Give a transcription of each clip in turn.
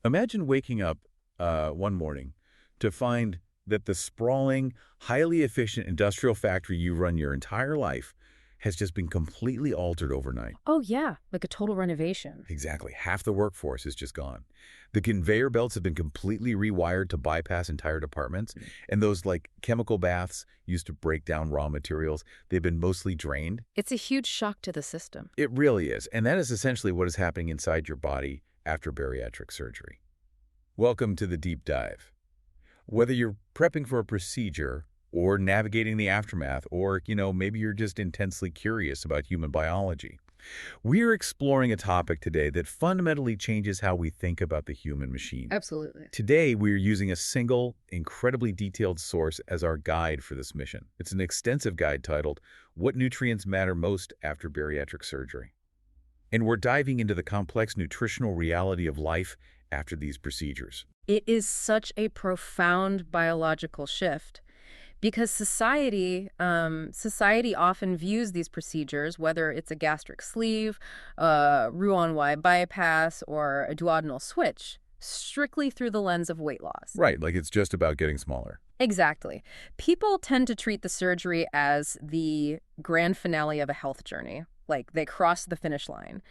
Imagine waking up one morning to find that the sprawling, highly efficient industrial factory you run your entire life has just been completely altered overnight. Oh, yeah, like a total renovation. Exactly. Half the workforce is just gone. The conveyor belts have been completely rewired to bypass entire departments, and those like chemical baths used to break down raw materials, they've been mostly drained. It's a huge shock to the system. It really is, and that is essentially what is happening inside your body after bariatric surgery. Welcome to the deep dive. Whether you're prepping for a procedure or navigating the aftermath, or, maybe you're just intensely curious about human biology, we're exploring a topic today that fundamentally changes how we think about the human machine. Absolutely. Today, we're using a single, incredibly detailed source as our guide for this mission. It's an extensive guide titled, What Nutrients Matter Most After Bariatric Surgery? And we're diving into the complex nutritional reality of life after these procedures. It is such a profound biological shift because society often views these procedures, whether it's a gastric sleeve, a Roux-en-Y bypass, or a duodenal switch, strictly through the lens of weight loss. Right, like it's just about getting smaller. Exactly. People tend to treat the surgery as the grand finale of a health journey, like they cross the finish line.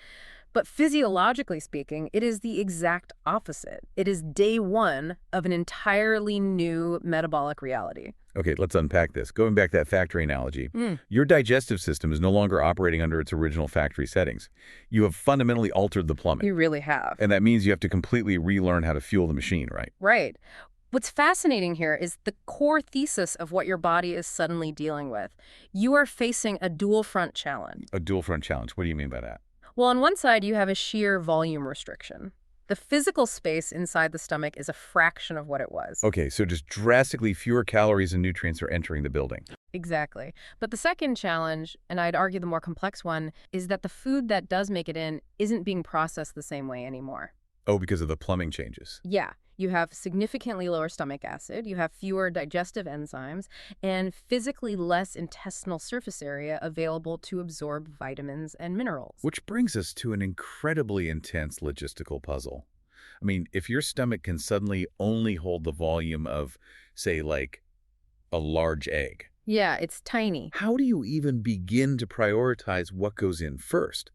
But physiologically speaking, it is the exact opposite. It is day one of an entirely new metabolic reality. Okay, let's unpack this. Going back to that factory analogy, your digestive system is no longer operating under its original factory settings. You have fundamentally altered the plumbing. You really have. And that means you have to completely relearn how to fuel the machine, right? Right. What's fascinating here is the core thesis of what your body is suddenly dealing with. You are facing a dual front challenge. A dual front challenge. What do you mean by that? Well, on one side, you have a sheer volume restriction. The physical space inside the stomach is a fraction of what it was. Okay, so just drastically fewer calories and nutrients are entering the building. Exactly. But the second challenge, and I'd argue the more complex one, is that the food that does make it in isn't being processed the same way anymore. Oh, because of the plumbing changes. Yeah. You have significantly lower stomach acid, you have fewer digestive enzymes, and physically less intestinal surface area available to absorb vitamins and minerals. Which brings us to an incredibly intense logistical puzzle. I mean, if your stomach can suddenly only hold the volume of, say, like a large egg. Yeah, it's tiny. How do you even begin to prioritize what goes in first?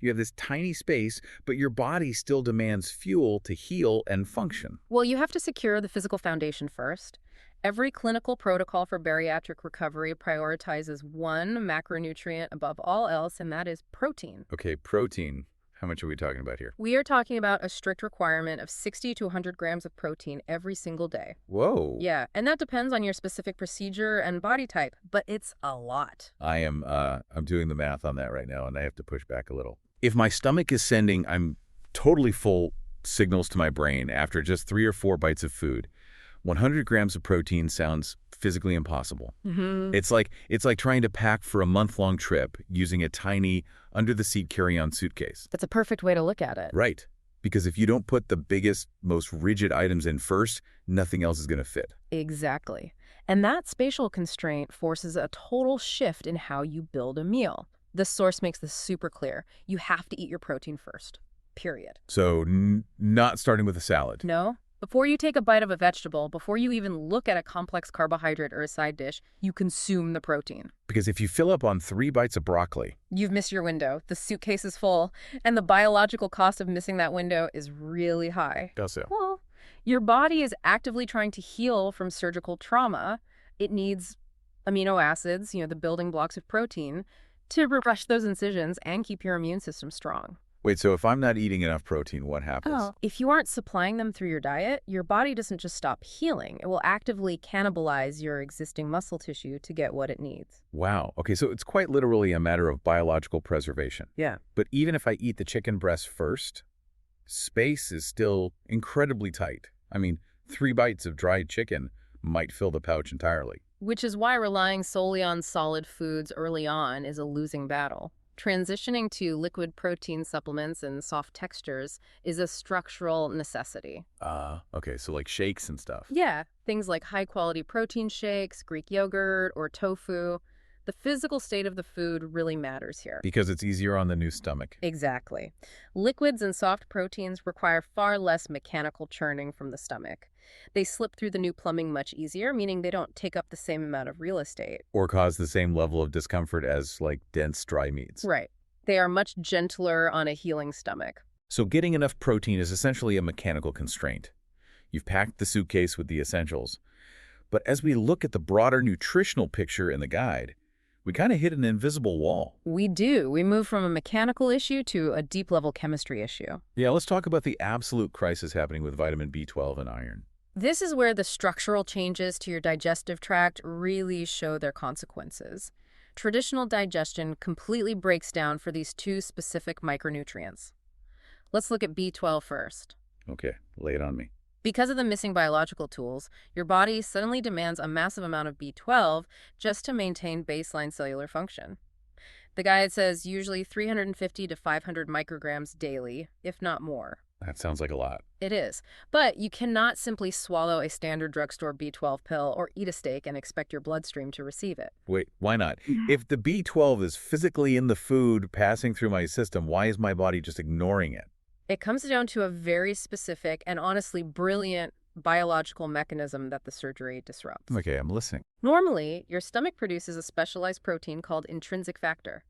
You have this tiny space, but your body still demands fuel to heal and function. Well, you have to secure the physical foundation first. Every clinical protocol for bariatric recovery prioritizes one macronutrient above all else, and that is protein. Okay, protein. How much are we talking about here? We are talking about a strict requirement of 60 to 100 grams of protein every single day. Whoa. Yeah, and that depends on your specific procedure and body type, but it's a lot. I'm doing the math on that right now, and I have to push back a little. If my stomach is sending I'm totally full signals to my brain after just 3 or 4 bites of food, 100 grams of protein sounds physically impossible. It's like trying to pack for a month-long trip using a tiny, under-the-seat carry-on suitcase. That's a perfect way to look at it. Right. Because if you don't put the biggest, most rigid items in first, nothing else is going to fit. Exactly. And that spatial constraint forces a total shift in how you build a meal. The source makes this super clear. You have to eat your protein first. Period. So not starting with a salad. No. Before you take a bite of a vegetable, before you even look at a complex carbohydrate or a side dish, you consume the protein. Because if you fill up on 3 bites of broccoli, you've missed your window. The suitcase is full, and the biological cost of missing that window is really high. How so? Well, your body is actively trying to heal from surgical trauma. It needs amino acids, the building blocks of protein, to refresh those incisions and keep your immune system strong. Wait, so if I'm not eating enough protein, what happens? If you aren't supplying them through your diet, your body doesn't just stop healing. It will actively cannibalize your existing muscle tissue to get what it needs. Wow. Okay, so it's quite literally a matter of biological preservation. Yeah. But even if I eat the chicken breast first, space is still incredibly tight. I mean, 3 bites of dried chicken might fill the pouch entirely. Which is why relying solely on solid foods early on is a losing battle. Transitioning to liquid protein supplements and soft textures is a structural necessity. Okay, so like shakes and stuff. Yeah, things like high-quality protein shakes, Greek yogurt, or tofu. The physical state of the food really matters here. Because it's easier on the new stomach. Exactly. Liquids and soft proteins require far less mechanical churning from the stomach. They slip through the new plumbing much easier, meaning they don't take up the same amount of real estate. Or cause the same level of discomfort as, like, dense, dry meats. Right. They are much gentler on a healing stomach. So getting enough protein is essentially a mechanical constraint. You've packed the suitcase with the essentials. But as we look at the broader nutritional picture in the guide, we kind of hit an invisible wall. We do. We move from a mechanical issue to a deep-level chemistry issue. Yeah, let's talk about the absolute crisis happening with vitamin B12 and iron. This is where the structural changes to your digestive tract really show their consequences. Traditional digestion completely breaks down for these two specific micronutrients. Let's look at B12 first. Okay, lay it on me. Because of the missing biological tools, your body suddenly demands a massive amount of B12 just to maintain baseline cellular function. The guide says usually 350 to 500 micrograms daily, if not more. That sounds like a lot. It is. But you cannot simply swallow a standard drugstore B12 pill or eat a steak and expect your bloodstream to receive it. Wait, why not? If the B12 is physically in the food passing through my system, why is my body just ignoring it? It comes down to a very specific and honestly brilliant biological mechanism that the surgery disrupts. Okay, I'm listening. Normally, your stomach produces a specialized protein called intrinsic factor.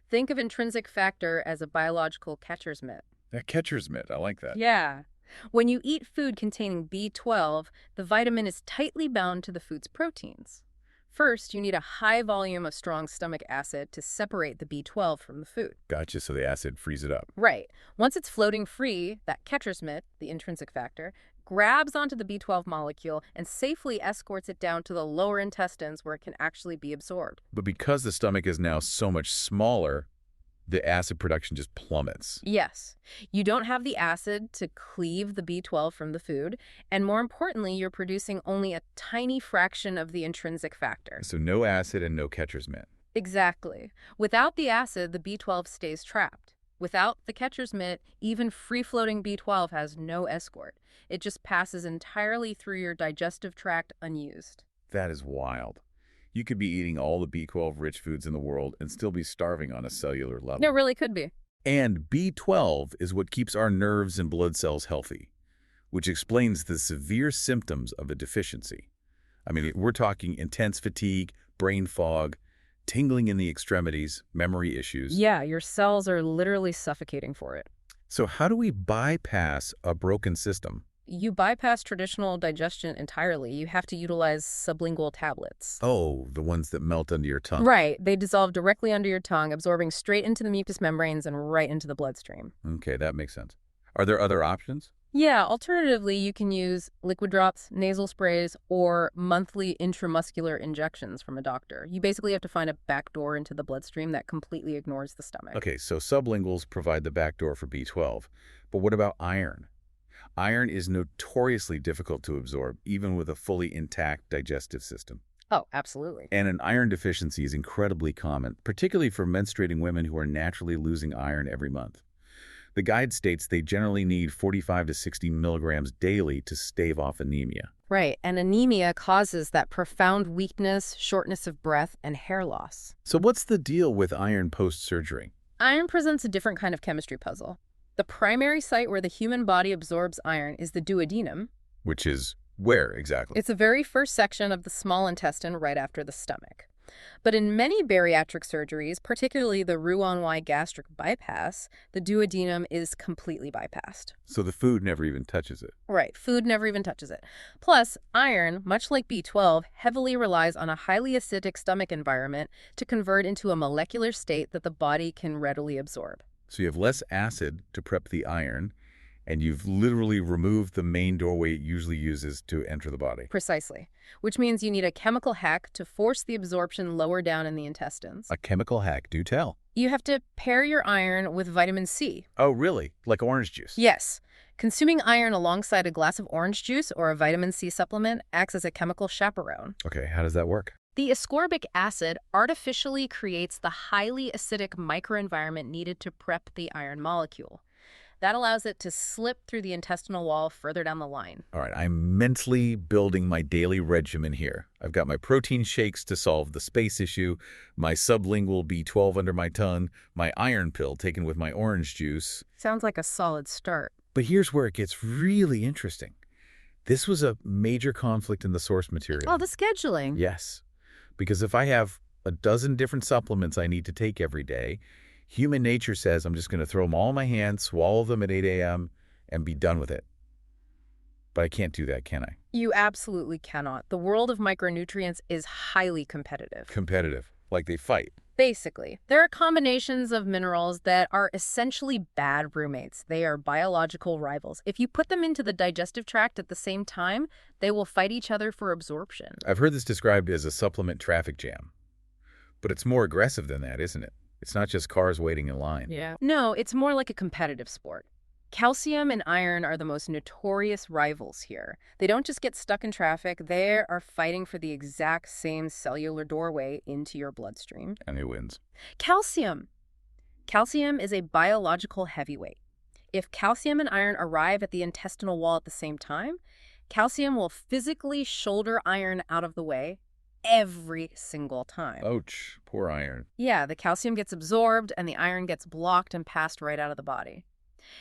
Think of intrinsic factor as a biological catcher's mitt. That catcher's mitt, I like that. Yeah. When you eat food containing B12, the vitamin is tightly bound to the food's proteins. First, you need a high volume of strong stomach acid to separate the B12 from the food. Gotcha, so the acid frees it up. Right. Once it's floating free, that catcher's mitt, the intrinsic factor, grabs onto the B12 molecule and safely escorts it down to the lower intestines where it can actually be absorbed. But because the stomach is now so much smaller, the acid production just plummets. Yes. You don't have the acid to cleave the B12 from the food, and more importantly, you're producing only a tiny fraction of the intrinsic factor. So no acid and no catcher's mitt. Exactly. Without the acid, the B12 stays trapped. Without the catcher's mitt, even free-floating B12 has no escort. It just passes entirely through your digestive tract unused. That is wild. You could be eating all the B12-rich foods in the world and still be starving on a cellular level. It really could be. And B12 is what keeps our nerves and blood cells healthy, which explains the severe symptoms of a deficiency. I mean, we're talking intense fatigue, brain fog, tingling in the extremities, memory issues. Yeah, your cells are literally suffocating for it. So how do we bypass a broken system? You bypass traditional digestion entirely. You have to utilize sublingual tablets. Oh, the ones that melt under your tongue. Right. They dissolve directly under your tongue, absorbing straight into the mucous membranes and right into the bloodstream. Okay, that makes sense. Are there other options? Yeah, alternatively, you can use liquid drops, nasal sprays, or monthly intramuscular injections from a doctor. You basically have to find a back door into the bloodstream that completely ignores the stomach. Okay, so sublinguals provide the back door for B12. But what about iron? Iron is notoriously difficult to absorb, even with a fully intact digestive system. Oh, absolutely. And an iron deficiency is incredibly common, particularly for menstruating women who are naturally losing iron every month. The guide states they generally need 45 to 60 milligrams daily to stave off anemia. Right, and anemia causes that profound weakness, shortness of breath, and hair loss. So what's the deal with iron post-surgery? Iron presents a different kind of chemistry puzzle. The primary site where the human body absorbs iron is the duodenum. Which is where exactly? It's the very first section of the small intestine right after the stomach. But in many bariatric surgeries, particularly the Roux-en-Y gastric bypass, the duodenum is completely bypassed. So the food never even touches it. Right, food never even touches it. Plus, iron, much like B12, heavily relies on a highly acidic stomach environment to convert into a molecular state that the body can readily absorb. So you have less acid to prep the iron, and you've literally removed the main doorway it usually uses to enter the body. Precisely. Which means you need a chemical hack to force the absorption lower down in the intestines. A chemical hack, do tell. You have to pair your iron with vitamin C. Oh, really? Like orange juice? Yes. Consuming iron alongside a glass of orange juice or a vitamin C supplement acts as a chemical chaperone. Okay, how does that work? The ascorbic acid artificially creates the highly acidic microenvironment needed to prep the iron molecule. That allows it to slip through the intestinal wall further down the line. All right, I'm mentally building my daily regimen here. I've got my protein shakes to solve the space issue, my sublingual B12 under my tongue, my iron pill taken with my orange juice. Sounds like a solid start. But here's where it gets really interesting. This was a major conflict in the source material. Oh, the scheduling. Yes, because if I have a dozen different supplements I need to take every day, human nature says I'm just going to throw them all in my hand, swallow them at 8 a.m., and be done with it. But I can't do that, can I? You absolutely cannot. The world of micronutrients is highly competitive. Competitive, like they fight. Basically, there are combinations of minerals that are essentially bad roommates. They are biological rivals. If you put them into the digestive tract at the same time, they will fight each other for absorption. I've heard this described as a supplement traffic jam. But it's more aggressive than that, isn't it? It's not just cars waiting in line. Yeah. No, it's more like a competitive sport. Calcium and iron are the most notorious rivals here. They don't just get stuck in traffic, they are fighting for the exact same cellular doorway into your bloodstream. And who wins? Calcium. Calcium is a biological heavyweight. If calcium and iron arrive at the intestinal wall at the same time, calcium will physically shoulder iron out of the way every single time. Ouch, poor iron. Yeah, the calcium gets absorbed and the iron gets blocked and passed right out of the body.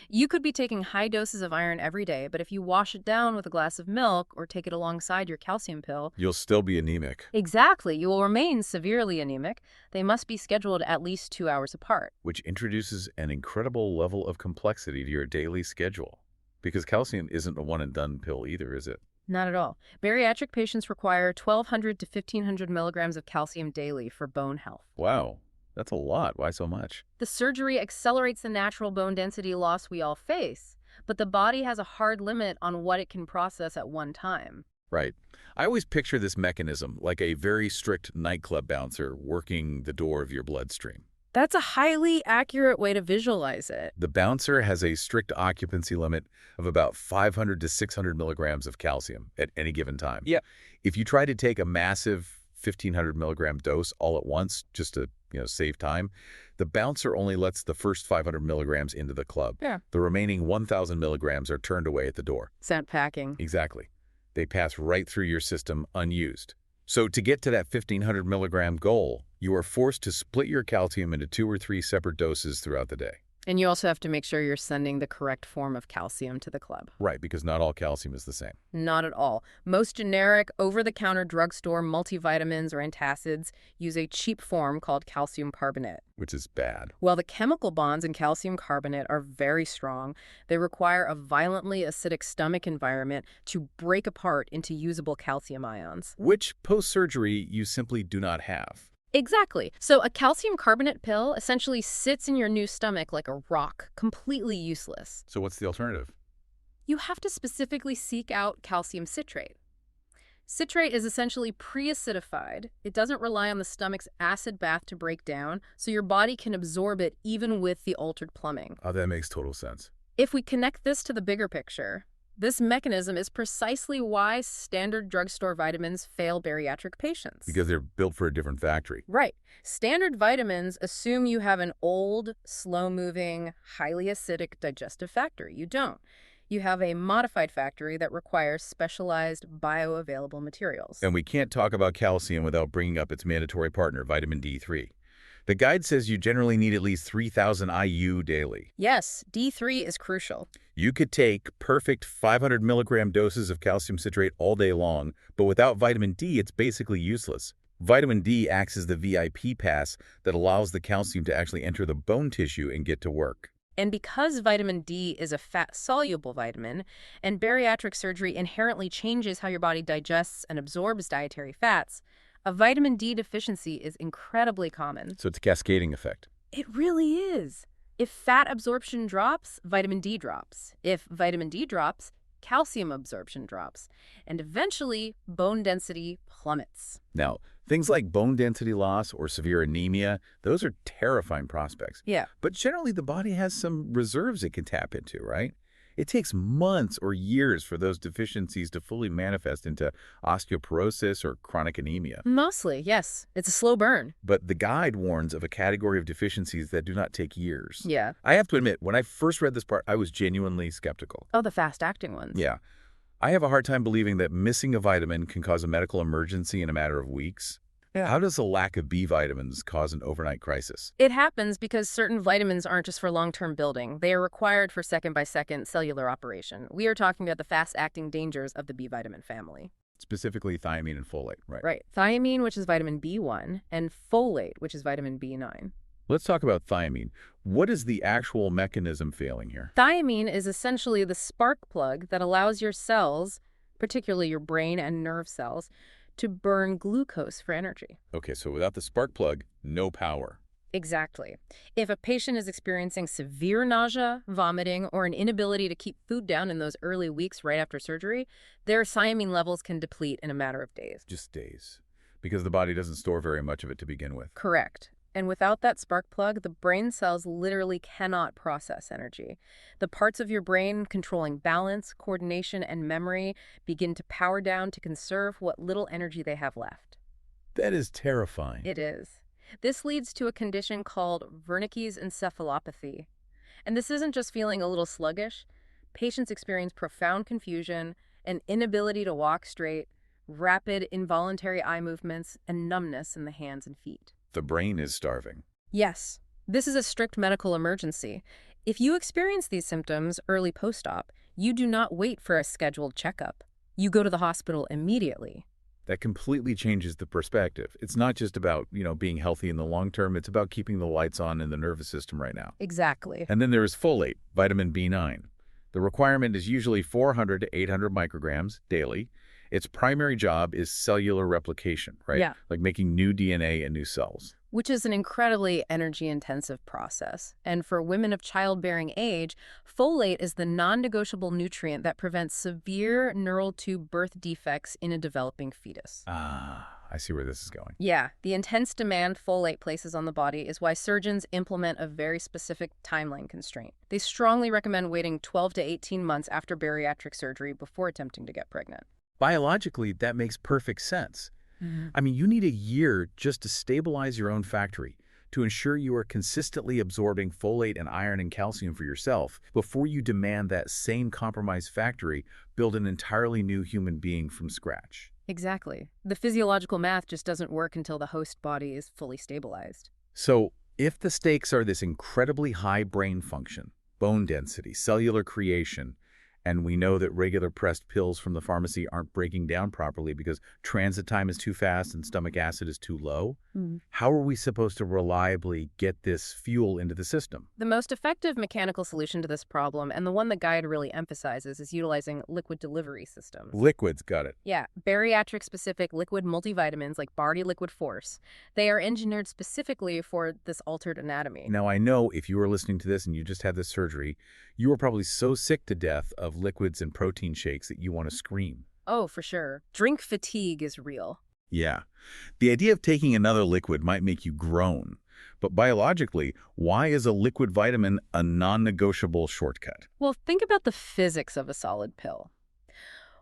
You could be taking high doses of iron every day, but if you wash it down with a glass of milk or take it alongside your calcium pill, You'll still be anemic. exactly, you will remain severely anemic. They must be scheduled at least 2 hours apart. Which introduces an incredible level of complexity to your daily schedule. Because calcium isn't a one-and-done pill either, is it? Not at all. Bariatric patients require 1,200 to 1,500 milligrams of calcium daily for bone health. Wow, that's a lot. Why so much? The surgery accelerates the natural bone density loss we all face, but the body has a hard limit on what it can process at one time. Right. I always picture this mechanism like a very strict nightclub bouncer working the door of your bloodstream. That's a highly accurate way to visualize it. The bouncer has a strict occupancy limit of about 500 to 600 milligrams of calcium at any given time. Yeah. If you try to take a massive 1,500 milligram dose all at once just to save time, the bouncer only lets the first 500 milligrams into the club. Yeah. The remaining 1,000 milligrams are turned away at the door. Scent packing. Exactly. They pass right through your system unused. So to get to that 1,500 milligram goal, you are forced to split your calcium into 2 or 3 separate doses throughout the day. And you also have to make sure you're sending the correct form of calcium to the club. Right, because not all calcium is the same. Not at all. Most generic, over-the-counter drugstore multivitamins or antacids use a cheap form called calcium carbonate. Which is bad. While the chemical bonds in calcium carbonate are very strong, they require a violently acidic stomach environment to break apart into usable calcium ions. Which post-surgery you simply do not have. Exactly. So a calcium carbonate pill essentially sits in your new stomach like a rock, completely useless. So what's the alternative? You have to specifically seek out calcium citrate. Citrate is essentially pre-acidified. It doesn't rely on the stomach's acid bath to break down, so your body can absorb it even with the altered plumbing. Oh, that makes total sense. If we connect this to the bigger picture, this mechanism is precisely why standard drugstore vitamins fail bariatric patients. Because they're built for a different factory. Right. Standard vitamins assume you have an old, slow-moving, highly acidic digestive factory. You don't. You have a modified factory that requires specialized bioavailable materials. And we can't talk about calcium without bringing up its mandatory partner, vitamin D3. The guide says you generally need at least 3,000 IU daily. Yes, D3 is crucial. You could take perfect 500 milligram doses of calcium citrate all day long, but without vitamin D, it's basically useless. Vitamin D acts as the VIP pass that allows the calcium to actually enter the bone tissue and get to work. And because vitamin D is a fat-soluble vitamin, and bariatric surgery inherently changes how your body digests and absorbs dietary fats, a vitamin D deficiency is incredibly common. So it's a cascading effect. It really is. If fat absorption drops, vitamin D drops. If vitamin D drops, calcium absorption drops. And eventually, bone density plummets. Now, things like bone density loss or severe anemia, those are terrifying prospects. Yeah. But generally, the body has some reserves it can tap into, right? It takes months or years for those deficiencies to fully manifest into osteoporosis or chronic anemia. Mostly, yes. It's a slow burn. But the guide warns of a category of deficiencies that do not take years. Yeah. I have to admit, when I first read this part, I was genuinely skeptical. Oh, the fast-acting ones. Yeah. I have a hard time believing that missing a vitamin can cause a medical emergency in a matter of weeks. Yeah. How does a lack of B vitamins cause an overnight crisis? It happens because certain vitamins aren't just for long-term building. They are required for second-by-second cellular operation. We are talking about the fast-acting dangers of the B vitamin family. Specifically thiamine and folate, right? Right. Thiamine, which is vitamin B1, and folate, which is vitamin B9. Let's talk about thiamine. What is the actual mechanism failing here? Thiamine is essentially the spark plug that allows your cells, particularly your brain and nerve cells, to burn glucose for energy. Okay, so without the spark plug, no power. Exactly. If a patient is experiencing severe nausea, vomiting, or an inability to keep food down in those early weeks right after surgery, their thiamine levels can deplete in a matter of days. Just days. Because the body doesn't store very much of it to begin with. Correct. And without that spark plug, the brain cells literally cannot process energy. The parts of your brain controlling balance, coordination, and memory begin to power down to conserve what little energy they have left. That is terrifying. It is. This leads to a condition called Wernicke's encephalopathy. And this isn't just feeling a little sluggish. Patients experience profound confusion, an inability to walk straight, rapid involuntary eye movements, and numbness in the hands and feet. The brain is starving. Yes, this is a strict medical emergency. If you experience these symptoms early post-op, you do not wait for a scheduled checkup. You go to the hospital immediately. That completely changes the perspective. It's not just about, being healthy in the long term. It's about keeping the lights on in the nervous system right now. Exactly. And then there is folate, vitamin B9. The requirement is usually 400 to 800 micrograms daily. Its primary job is cellular replication, right? Yeah. Like making new DNA and new cells. Which is an incredibly energy-intensive process. And for women of childbearing age, folate is the non-negotiable nutrient that prevents severe neural tube birth defects in a developing fetus. Ah, I see where this is going. Yeah, the intense demand folate places on the body is why surgeons implement a very specific timeline constraint. They strongly recommend waiting 12 to 18 months after bariatric surgery before attempting to get pregnant. Biologically, that makes perfect sense. I mean, you need a year just to stabilize your own factory, to ensure you are consistently absorbing folate and iron and calcium for yourself before you demand that same compromised factory build an entirely new human being from scratch. Exactly. The physiological math just doesn't work until the host body is fully stabilized. So, if the stakes are this incredibly high brain function, bone density, cellular creation, and we know that regular pressed pills from the pharmacy aren't breaking down properly because transit time is too fast and stomach acid is too low, how are we supposed to reliably get this fuel into the system? The most effective mechanical solution to this problem, and the one the guide really emphasizes, is utilizing liquid delivery systems. Liquids, got it. Yeah, bariatric-specific liquid multivitamins like Bardi Liquid Force. They are engineered specifically for this altered anatomy. Now, I know if you are listening to this and you just had this surgery, you are probably so sick to death of liquids and protein shakes that you want to scream. Oh, for sure. Drink fatigue is real. Yeah. The idea of taking another liquid might make you groan. But biologically, why is a liquid vitamin a non-negotiable shortcut? Well, think about the physics of a solid pill.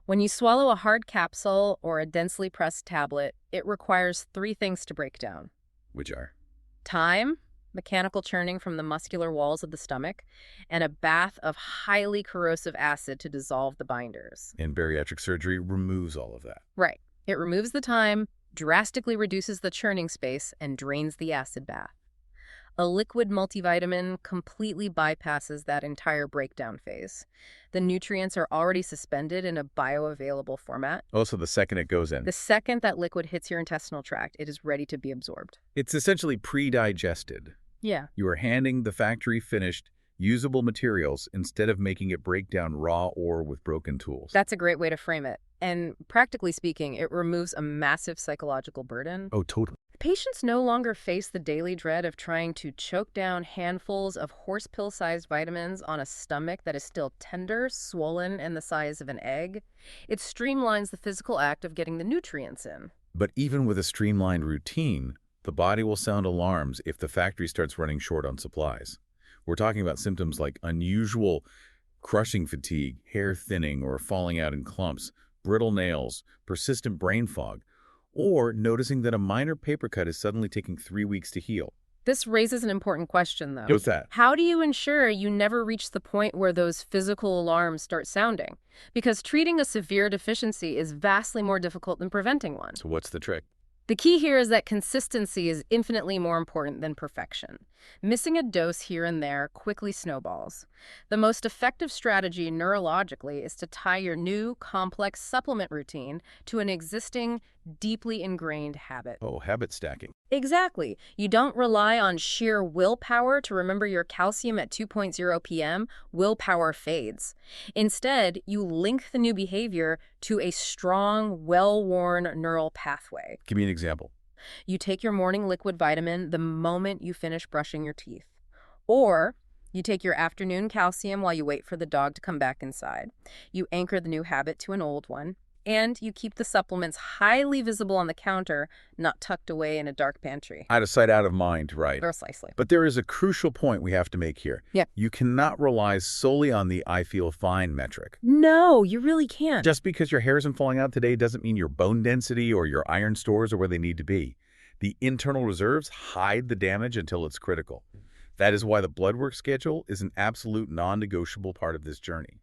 When you swallow a hard capsule or a densely pressed tablet, it requires 3 things to break down. Which are? Time, mechanical churning from the muscular walls of the stomach, and a bath of highly corrosive acid to dissolve the binders. And bariatric surgery removes all of that. Right. It removes the time, drastically reduces the churning space, and drains the acid bath. A liquid multivitamin completely bypasses that entire breakdown phase. The nutrients are already suspended in a bioavailable format. Also, the second it goes in. The second that liquid hits your intestinal tract, it is ready to be absorbed. It's essentially pre-digested. Yeah. You are handing the factory finished, usable materials instead of making it break down raw or with broken tools. That's a great way to frame it. And practically speaking, it removes a massive psychological burden. Oh, totally. Patients no longer face the daily dread of trying to choke down handfuls of horse pill-sized vitamins on a stomach that is still tender, swollen, and the size of an egg. It streamlines the physical act of getting the nutrients in. But even with a streamlined routine, the body will sound alarms if the factory starts running short on supplies. We're talking about symptoms like unusual Crushing fatigue, hair thinning or falling out in clumps, brittle nails, persistent brain fog, or noticing that a minor paper cut is suddenly taking 3 weeks to heal. This raises an important question, though. What's that? How do you ensure you never reach the point where those physical alarms start sounding? Because treating a severe deficiency is vastly more difficult than preventing one. So what's the trick? The key here is that consistency is infinitely more important than perfection. Missing a dose here and there quickly snowballs. The most effective strategy neurologically is to tie your new, complex supplement routine to an existing, deeply ingrained habit. Oh, habit stacking. Exactly. You don't rely on sheer willpower to remember your calcium at 2.0 p.m. Willpower fades. Instead, you link the new behavior to a strong, well-worn neural pathway. Give me an example. You take your morning liquid vitamin the moment you finish brushing your teeth. Or you take your afternoon calcium while you wait for the dog to come back inside. You anchor the new habit to an old one. And you keep the supplements highly visible on the counter, not tucked away in a dark pantry. Out of sight, out of mind, right? Precisely. But there is a crucial point we have to make here. Yeah. You cannot rely solely on the I feel fine metric. No, you really can't. Just because your hair isn't falling out today doesn't mean your bone density or your iron stores are where they need to be. The internal reserves hide the damage until it's critical. That is why the blood work schedule is an absolute non-negotiable part of this journey.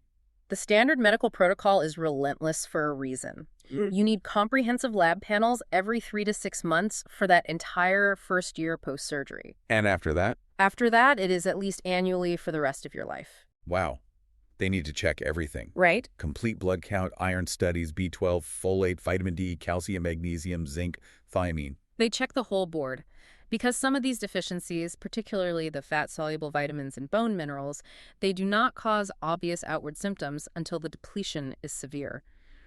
The standard medical protocol is relentless for a reason. You need comprehensive lab panels every 3 to 6 months for that entire first year post-surgery. And after that? After that, it is at least annually for the rest of your life. Wow. They need to check everything. Right? Complete blood count, iron studies, B12, folate, vitamin D, calcium, magnesium, zinc, thiamine. They check the whole board. Because some of these deficiencies, particularly the fat-soluble vitamins and bone minerals, they do not cause obvious outward symptoms until the depletion is severe.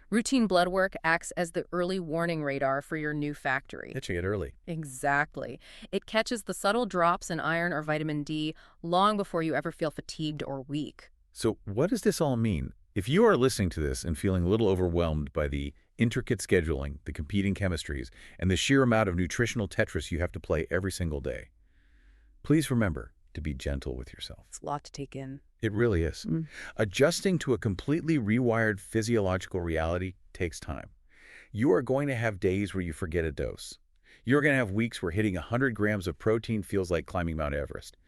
Routine blood work acts as the early warning radar for your new factory. Catching it early. Exactly. It catches the subtle drops in iron or vitamin D long before you ever feel fatigued or weak. So what does this all mean? If you are listening to this and feeling a little overwhelmed by the intricate scheduling, the competing chemistries, and the sheer amount of nutritional Tetris you have to play every single day, please remember to be gentle with yourself. It's a lot to take in. It really is. Adjusting to a completely rewired physiological reality takes time. You are going to have days where you forget a dose. You're going to have weeks where hitting 100 grams of protein feels like climbing Mount Everest.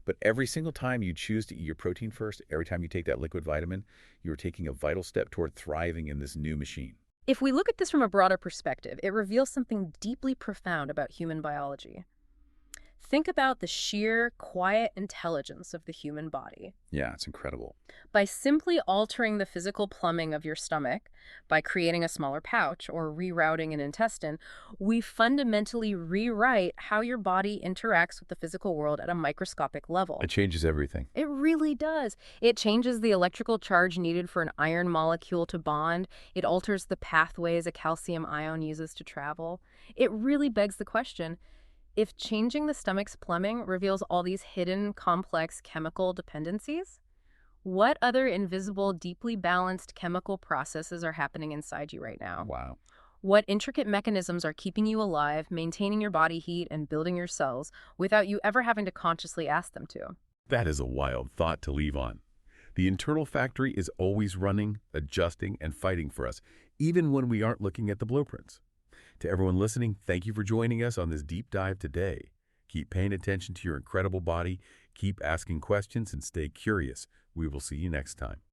But every single time you choose to eat your protein first, every time you take that liquid vitamin, you are taking a vital step toward thriving in this new machine. If we look at this from a broader perspective, it reveals something deeply profound about human biology. Think about the sheer, quiet intelligence of the human body. Yeah, it's incredible. By simply altering the physical plumbing of your stomach, by creating a smaller pouch or rerouting an intestine, we fundamentally rewrite how your body interacts with the physical world at a microscopic level. It changes everything. It really does. It changes the electrical charge needed for an iron molecule to bond. It alters the pathways a calcium ion uses to travel. It really begs the question, if changing the stomach's plumbing reveals all these hidden, complex chemical dependencies, what other invisible, deeply balanced chemical processes are happening inside you right now? Wow. What intricate mechanisms are keeping you alive, maintaining your body heat, and building your cells without you ever having to consciously ask them to? That is a wild thought to leave on. The internal factory is always running, adjusting, and fighting for us, even when we aren't looking at the blueprints. To everyone listening, thank you for joining us on this deep dive today. Keep paying attention to your incredible body, keep asking questions, and stay curious. We will see you next time.